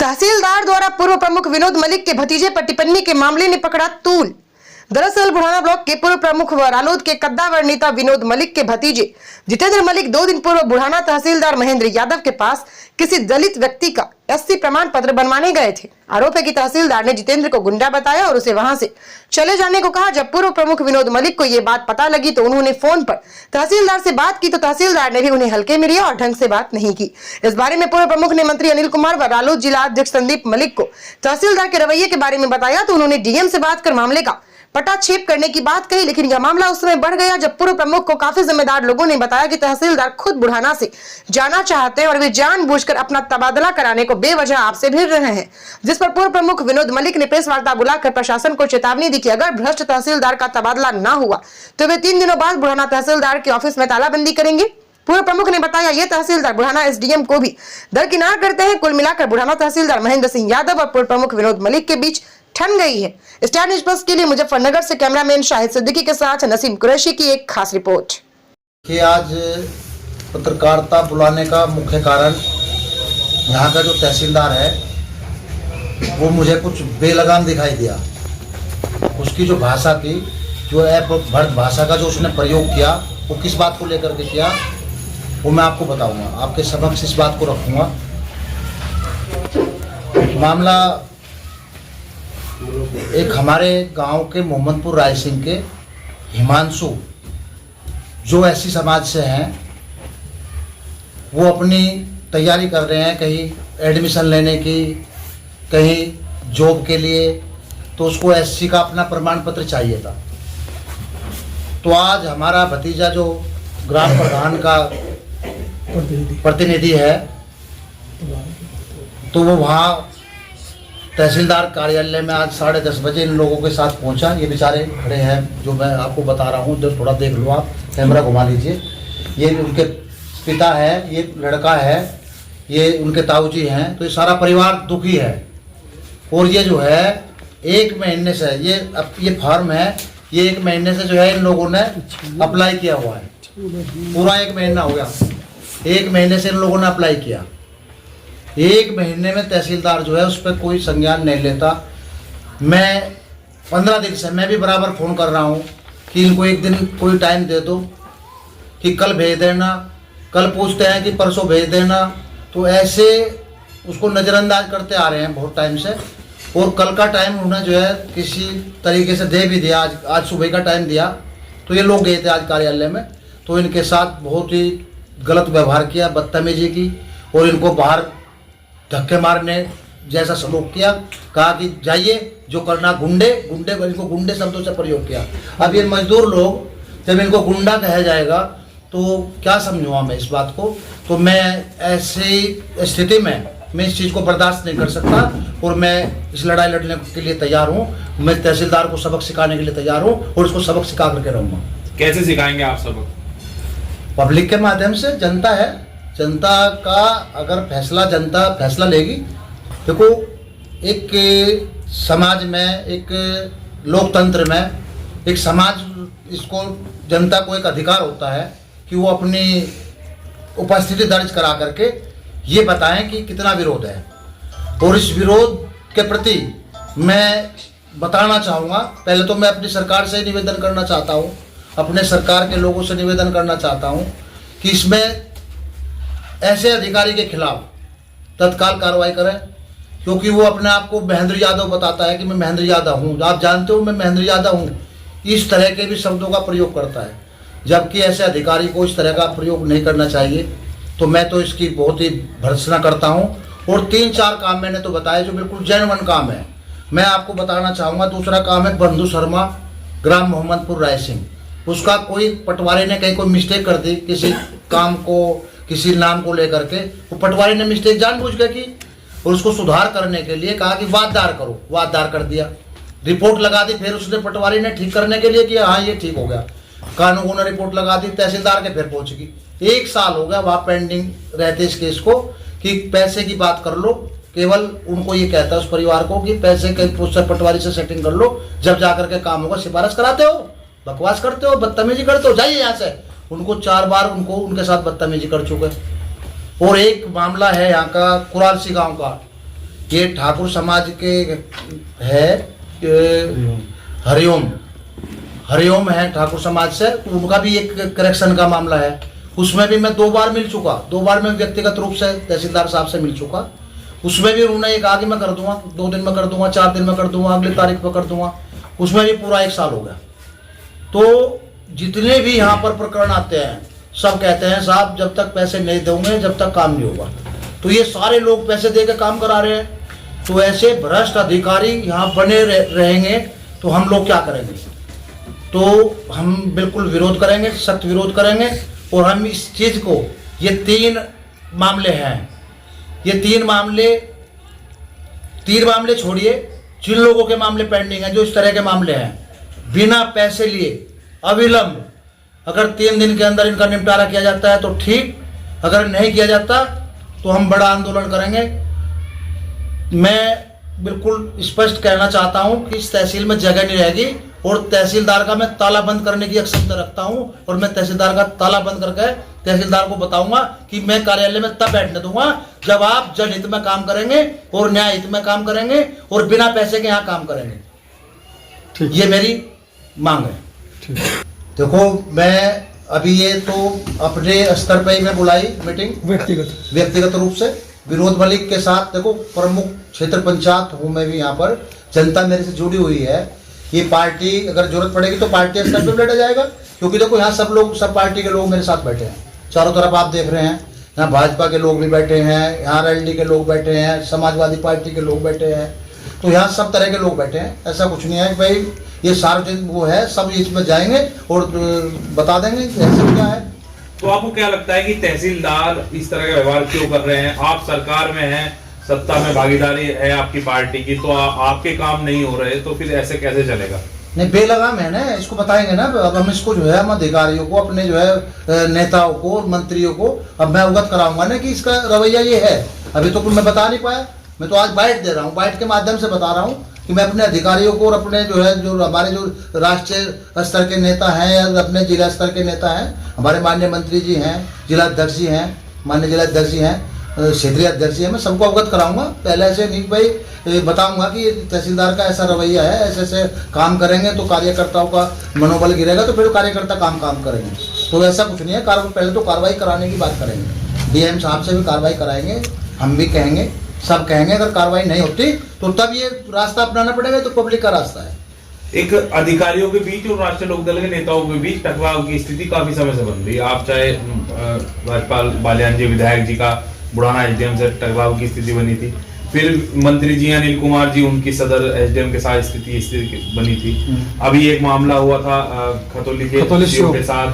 तहसीलदार द्वारा पूर्व प्रमुख विनोद मलिक के भतीजे पर टिप्पणी के मामले ने पकड़ा तूल। दरअसल बुढ़ाना ब्लॉक के पूर्व प्रमुख व रालोद के कद्दावर नेता विनोद मलिक के भतीजे जितेंद्र मलिक 2 दिन पूर्व बुढ़ाना तहसीलदार महेंद्र यादव के पास किसी दलित व्यक्ति का एससी प्रमाण पत्र बनवाने गए थे। आरोप है कि तहसीलदार ने जितेंद्र को गुंडा बताया और उसे वहां से चले जाने को कहा। जब पूर्व प्रमुख विनोद मलिक को ये बात पता लगी तो उन्होंने फोन पर तहसीलदार से बात की तो तहसीलदार ने भी उन्हें हल्के में लिया और ढंग से बात नहीं की। इस बारे में पूर्व प्रमुख ने मंत्री अनिल कुमार व रालोद जिला अध्यक्ष संदीप मलिक को तहसीलदार के रवैये के बारे में बताया तो उन्होंने डीएम से बात कर मामले का पटाक्षेप करने की बात कही, लेकिन यह मामला उस समय बढ़ गया जब पूर्व प्रमुख को काफी जिम्मेदार लोगों ने बताया कि तहसीलदार खुद बुढ़ाना से जाना चाहते हैं और वे जानबूझकर अपना तबादला कराने को बेवजह आपसे भिड़ रहे हैं। जिस पर पूर्व प्रमुख विनोद मलिक ने प्रेस वार्ता बुलाकर प्रशासन को चेतावनी दी कि अगर भ्रष्ट तहसीलदार का तबादला न हुआ तो वे 3 दिनों बाद बुढ़ाना तहसीलदार के ऑफिस में तालाबंदी करेंगे। पूर्व प्रमुख ने बताया ये तहसीलदार बुढ़ाना एसडीएम को भी दरकिनार करते हैं। कुल मिलाकर बुढ़ाना तहसीलदार महेंद्र सिंह यादव और पूर्व प्रमुख विनोद मलिक के बीच ठन गई है। स्टार न्यूज़ प्लस के लिए मुजफ्फरनगर से कैमरामैन शाहिद सिद्दीकी के साथ नसीम कुरैशी की एक खास रिपोर्ट। कि आज पत्रकारिता बुलाने का मुख्य कारण यहाँ का जो तहसीलदार है वो मुझे कुछ बेलगाम दिखाई दिया। उसकी जो भाषा थी, जो भर्त भाषा का जो उसने प्रयोग किया वो किस बात को लेकर के किया वो मैं आपको बताऊंगा, आपके समक्ष इस बात को रखूंगा। मामला एक हमारे गांव के मोहम्मदपुर राय सिंह के हिमांशु जो एससी समाज से हैं, वो अपनी तैयारी कर रहे हैं कहीं एडमिशन लेने की, कहीं जॉब के लिए, तो उसको एससी का अपना प्रमाण पत्र चाहिए था। तो आज हमारा भतीजा जो ग्राम प्रधान का प्रतिनिधि है तो वो वहाँ तहसीलदार कार्यालय में आज 10:30 बजे इन लोगों के साथ पहुंचा। ये बेचारे खड़े हैं जो मैं आपको बता रहा हूँ, थोड़ा देख लो, आप कैमरा घुमा लीजिए। ये उनके पिता है, ये लड़का है, ये उनके ताऊजी हैं, तो ये सारा परिवार दुखी है। और ये जो है 1 महीने से ये फॉर्म है, ये 1 महीने से जो है इन लोगों ने अप्लाई किया हुआ है। पूरा 1 महीना हो गया, 1 महीने से इन लोगों ने अप्लाई किया। 1 महीने में तहसीलदार जो है उस पर कोई संज्ञान नहीं लेता। मैं 15 दिन से मैं भी बराबर फ़ोन कर रहा हूँ कि इनको एक दिन कोई टाइम दे दो कि कल भेज देना, कल पूछते हैं कि परसों भेज देना, तो ऐसे उसको नज़रअंदाज करते आ रहे हैं बहुत टाइम से। और कल का टाइम उन्होंने जो है किसी तरीके से दे भी दिया, आज सुबह का टाइम दिया। तो ये लोग गए थे आज कार्यालय में, तो इनके साथ बहुत ही गलत व्यवहार किया, बदतमीजी की, और इनको बाहर धक्के मारने जैसा सलूक किया। कहा कि जाइए, जो करना गुंडे, इनको गुंडे शब्दों से प्रयोग किया। अब ये मजदूर लोग जब इनको गुंडा कहा जाएगा तो क्या समझूंगा मैं इस बात को। तो मैं ऐसी स्थिति में मैं इस चीज़ को बर्दाश्त नहीं कर सकता और मैं इस लड़ाई लड़ने के लिए तैयार हूँ। मैं तहसीलदार को सबक सिखाने के लिए तैयार हूँ और उसको सबक सिखा करके रहूँगा। कैसे सिखाएंगे आप सबक? पब्लिक के माध्यम से। जनता है, जनता का अगर जनता फैसला लेगी। देखो, एक समाज में, एक लोकतंत्र में, एक समाज, इसको जनता को एक अधिकार होता है कि वो अपनी उपस्थिति दर्ज करा करके ये बताएं कि कितना विरोध है। और इस विरोध के प्रति मैं बताना चाहूँगा, पहले तो मैं अपनी सरकार से निवेदन करना चाहता हूँ, अपने सरकार के लोगों से निवेदन करना चाहता हूँ कि इसमें ऐसे अधिकारी के खिलाफ तत्काल कार्रवाई करें, क्योंकि वो अपने आप को महेंद्र यादव बताता है कि मैं महेंद्र यादव हूँ। आप जानते हो मैं महेंद्र यादव हूँ, इस तरह के भी शब्दों का प्रयोग करता है, जबकि ऐसे अधिकारी को इस तरह का प्रयोग नहीं करना चाहिए। तो मैं तो इसकी बहुत ही भर्त्सना करता हूँ। और 3-4 काम मैंने तो बताए जो बिल्कुल जेन्युइन काम है। मैं आपको बताना चाहूँगा, दूसरा काम है बंधु शर्मा, ग्राम मोहम्मदपुर राय सिंह। उसका कोई पटवारी ने कहीं कोई मिस्टेक कर दी, किसी काम को, किसी नाम को लेकर के, वो पटवारी ने मिस्टेक जानबूझ के की और उसको सुधार करने के लिए कहा कि वाददार करो, वाददार कर दिया, रिपोर्ट लगा दी। फिर उसने पटवारी ने ठीक करने के लिए किया, हाँ ये ठीक हो गया, कानूनगो ने रिपोर्ट लगा दी, तहसीलदार के फिर पहुंच गई। 1 साल हो गया वहाँ पेंडिंग रहते इस केस को कि पैसे की बात कर लो। केवल उनको ये कहता है उस परिवार को कि पैसे के पटवारी से सेटिंग कर लो, जब जाकर के काम होगा। सिफारिश कराते हो, बकवास करते हो, बदतमीजी करते हो, जाइए यहाँ से। उनको 4 बार उनके साथ बदतमीजी कर चुके। और एक मामला है यहाँ का कुरालसी गांव का, ये ठाकुर समाज के है, हरिओम है ठाकुर समाज से, तो उनका भी एक करेक्शन का मामला है। उसमें भी मैं 2 बार मिल चुका, 2 बार मैं व्यक्तिगत रूप से तहसीलदार साहब से मिल चुका। उसमें भी उन्होंने एक आगे मैं कर दूंगा, 2 दिन में कर दूंगा, 4 दिन में कर दूंगा, अगली तारीख पर कर दूंगा। उसमें भी पूरा 1 साल हो गया। तो जितने भी यहाँ पर प्रकरण आते हैं सब कहते हैं साहब जब तक पैसे नहीं दोगे जब तक काम नहीं होगा। तो ये सारे लोग पैसे दे के काम करा रहे हैं। तो ऐसे भ्रष्ट अधिकारी यहाँ बने रहेंगे तो हम लोग क्या करेंगे? तो हम बिल्कुल विरोध करेंगे, सख्त विरोध करेंगे। और हम इस चीज़ को, ये 3 मामले हैं, ये 3 मामले छोड़िए, जिन लोगों के मामले पेंडिंग हैं, जो इस तरह के मामले हैं, बिना पैसे लिए अविलंब अगर 3 दिन के अंदर इनका निपटारा किया जाता है तो ठीक, अगर नहीं किया जाता तो हम बड़ा आंदोलन करेंगे। मैं बिल्कुल स्पष्ट कहना चाहता हूं कि इस तहसील में जगह नहीं रहेगी और तहसीलदार का मैं ताला बंद करने की क्षमता रखता हूं। और मैं तहसीलदार का ताला बंद करके तहसीलदार को बताऊंगा कि मैं कार्यालय में तब बैठने दूंगा जब आप जनहित में काम करेंगे और न्याय हित में काम करेंगे और बिना पैसे के यहाँ काम करेंगे। ये मेरी मांग है। देखो, मैं अभी ये तो अपने स्तर पर ही मैं बुलाई मीटिंग व्यक्तिगत रूप से विनोद मलिक के साथ। देखो, प्रमुख क्षेत्र पंचायत हूँ मैं भी, यहाँ पर जनता मेरे से जुड़ी हुई है। ये पार्टी अगर जरूरत पड़ेगी तो पार्टी स्तर पर लड़ा जाएगा, क्योंकि देखो यहाँ सब पार्टी के लोग मेरे साथ बैठे हैं। चारों तरफ आप देख रहे हैं, यहाँ भाजपा के लोग भी बैठे हैं, यहाँ आरएलडी के लोग बैठे हैं, समाजवादी पार्टी के लोग बैठे हैं। तो यहाँ सब तरह के लोग बैठे हैं। ऐसा कुछ नहीं है कि भाई ये सार्वजनिक वो है, सब इसमें जाएंगे और बता देंगे ऐसा क्या है। तो आपको क्या लगता है कि तहसीलदार इस तरह का व्यवहार क्यों कर रहे हैं? आप सरकार में हैं, सत्ता में भागीदारी है आपकी पार्टी की, तो आपके काम नहीं हो रहे, तो फिर ऐसे कैसे चलेगा? नहीं, बेलगाम है ना, इसको बताएंगे ना। अब हम इसको जो है हम अधिकारियों को, अपने जो है नेताओं को, मंत्रियों को अब मैं अवगत कराऊंगा ना कि इसका रवैया ये है। अभी तो कुछ मैं बता नहीं पाया, मैं तो आज बाइट दे रहा हूँ, बाइट के माध्यम से बता रहा हूँ कि मैं अपने अधिकारियों को और अपने जो है जो हमारे जो राष्ट्रीय स्तर के नेता हैं या अपने जिला स्तर के नेता हैं, हमारे माननीय मंत्री जी हैं, जिलाध्यक्ष जी हैं, माननीय जिलाध्यक्ष जी हैं, क्षेत्रीय अध्यक्ष जी हैं, मैं सबको अवगत कराऊंगा। पहले से नहीं भाई बताऊंगा कि तहसीलदार का ऐसा रवैया है, ऐसे ऐसे काम करेंगे तो कार्यकर्ताओं का मनोबल गिरेगा, तो फिर कार्यकर्ता काम करेंगे। तो ऐसा कुछ नहीं है। पहले तो कार्रवाई कराने की बात करेंगे, डीएम साहब से भी कार्रवाई कराएंगे, हम भी कहेंगे, सब कहेंगे। अगर कार्रवाई नहीं होती तो तब ये रास्ता अपनाना पड़ेगा, तो पब्लिक का रास्ता है। एक अधिकारियों के बीच और राष्ट्रीय लोकदल के नेताओं के बीच टकराव की स्थिति काफी समय से बन रही है। आप चाहे राज्यपाल बालियान जी, विधायक जी का बुढ़ाना एसडीएम से टकराव की स्थिति बनी थी, फिर मंत्री जी अनिल कुमार जी, उनकी सदर एसडीएम के साथ स्थिति बनी थी। अभी एक मामला हुआ था खतौली के सीओ के साथ,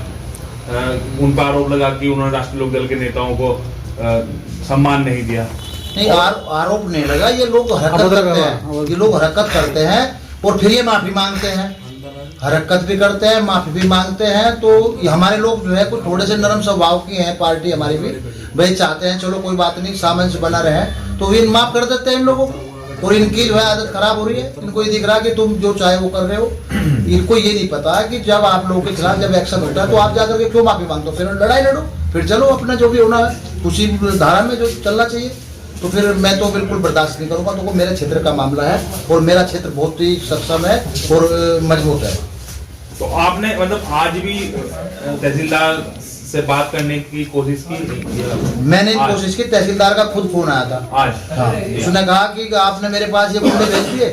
उन पर आरोप लगा कि उन्होंने राष्ट्रीय लोकदल के नेताओं को सम्मान नहीं दिया। नहीं, आरोप नहीं लगा, ये लोग हरकत करते हैं, ये लोग हरकत करते हैं और फिर ये माफी मांगते हैं, हरकत भी करते हैं, माफी भी मांगते हैं। तो हमारे लोग जो है कुछ थोड़े से नरम स्वभाव की हैं, पार्टी हमारी भी, भाई चाहते हैं चलो कोई बात नहीं, सामंजस्य बना रहे, तो इन माफ कर देते हैं इन लोगों को। और इनकी जो है आदत खराब हो रही है, इनको ये दिख रहा है कि तुम जो चाहे वो कर रहे हो। इनको ये नहीं पता कि जब आप लोगों के खिलाफ जब एक्शन होता है तो आप जाकर के क्यों माफी मांगते हो? फिर लड़ाई लड़ो, फिर चलो अपना जो भी होना है उसी धारा में जो चलना चाहिए। तो फिर मैं तो बिल्कुल बर्दाश्त नहीं करूंगा। तो वो मेरे क्षेत्र का मामला है और मेरा क्षेत्र बहुत ही सक्षम है और मजबूत है। तो आपने मतलब आज भी तहसीलदार से बात करने की कोशिश की? मैंने कोशिश की, तहसीलदार का खुद फोन आया था आज। हाँ, उसने कहा कि आपने मेरे पास ये गुंडे भेज दिए।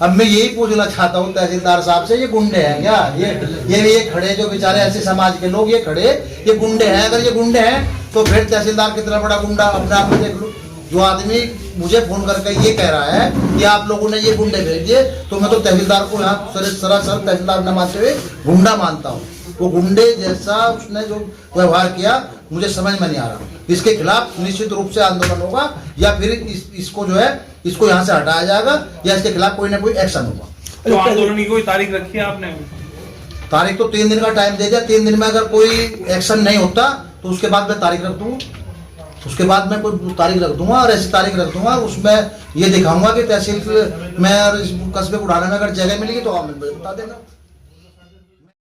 अब मैं यही पूछना चाहता हूँ तहसीलदार साहब से, ये गुंडे हैं क्या? ये खड़े जो बेचारे ऐसे समाज के लोग, ये खड़े, ये गुंडे हैं? अगर ये गुंडे हैं तो फिर तहसीलदार कितना बड़ा गुंडा अपने आप में देख लो। जो आदमी मुझे फोन करके ये कह रहा है कि आप लोगों ने ये गुंडे भेज दिए, तो मैं तो तहसीलदार को यहाँ सरासर तहसीलदार न मानते हुए गुंडा मानता हूँ। वो गुंडे जैसा उसने जो व्यवहार किया मुझे समझ में नहीं आ रहा। इसके खिलाफ निश्चित रूप से आंदोलन होगा, या फिर इसको जो है इसको यहाँ से हटाया जाएगा, या इसके खिलाफ कोई ना कोई एक्शन होगा। तो आंदोलन की कोई तारीख रखी है आपने? तारीख तो 3 दिन का टाइम दे दिया। 3 दिन में अगर कोई एक्शन नहीं होता तो उसके बाद मैं तारीख रख दूंगा, उसके बाद मैं कोई तारीख रख दूंगा। और ऐसी तारीख रख दूंगा उसमें ये दिखाऊंगा कि तहसील में और कस्बे बुढ़ाना में अगर जगह मिलेगी तो आप मुझे बता देना।